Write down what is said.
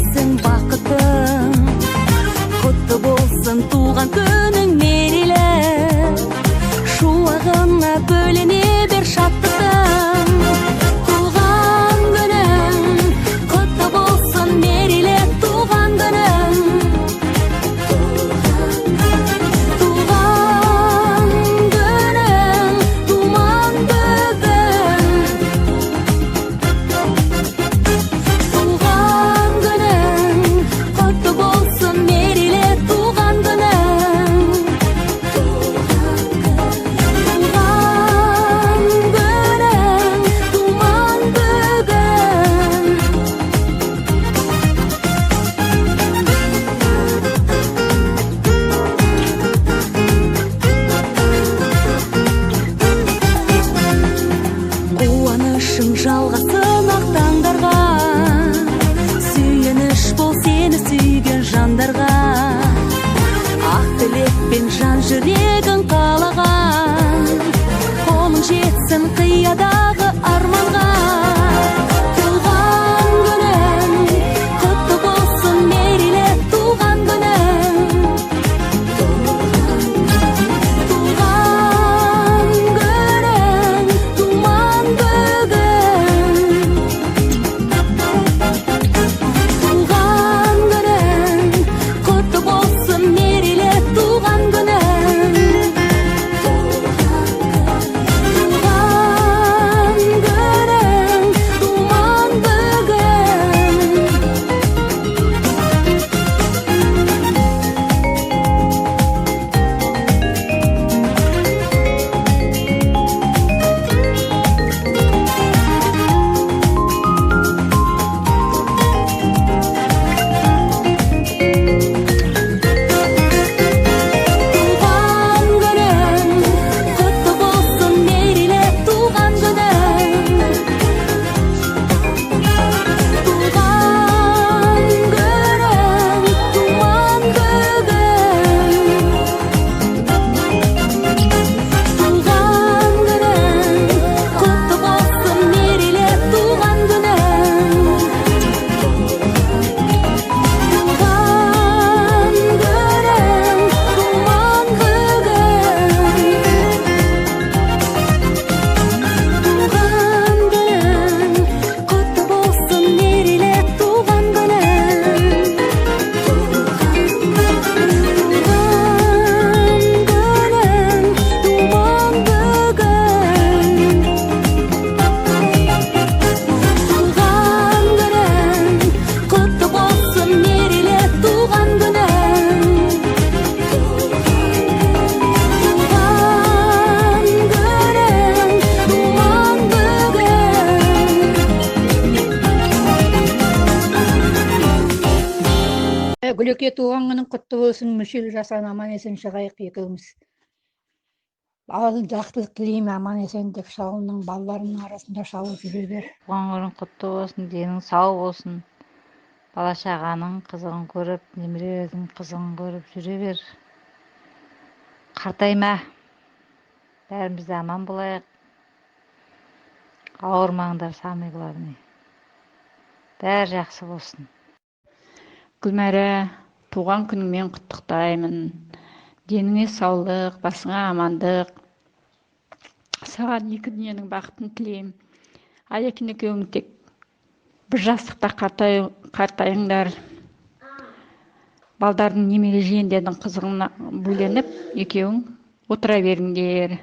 келсін бақытың, құтты болсын туған күнің мерейлі, шуағына бөлене бер шаттықтың. Туған күнің құтты болсын мерейлі, туған күнің. Туған күнің туман бүгін, туған күнің құтты болсын мерейлі, туған күнің. Қуанышың жалғасын ақ таңдарға, сүйеніш бол сені сүйген жандарға. Ақ тілекпен жан жүрегін қалаған, қолың жетсін қиядағы арманға. Туған күнің құтты болсын мерейлі, туған күнің. Туған күнің туман бүгін, туған күнің құтты болсын мерейлі, туған күнің. Туған күнің туман бүгін. Туған күнің құтты болсын мерейлі, туған күнің. Туған күнің туман бүгін, туған күнің құтты болсын мерейлі, туған күнің. Туған күнің туман бүгін, туған күнің құтты болсын мерейлі, туған күнің. Туған күнің құтты болсын мерейлі, туған күнің. Туған күнің туман бүгін. Гүлеке туған күнің құтты болсын, мүшелі жасан аман есен шығайық екеуміз. Алын жақсылық тілеймін, аман есен деп шалының балаларының арасында шалып жүре бер. Туған күнің құтты болсын, денің сау болсын. Бала шағаның қызығын көріп, немерелердің қызығын көріп жүре бер. Қартайма. Бәріміз де аман болайық. Ауырмаңдар, самый главный. Бәрі жақсы болсын. Гүлмира, туған күніңмен құттықтаймын. Деніңе саулық, басыңа амандық. Саған екі дүниенің бақытын тілеймін. Алекин екеуің тек бір жастықта қартайыңдар. Балдардың немере жиендердің қызығына бөленіп, екеуің отыра беріңдер.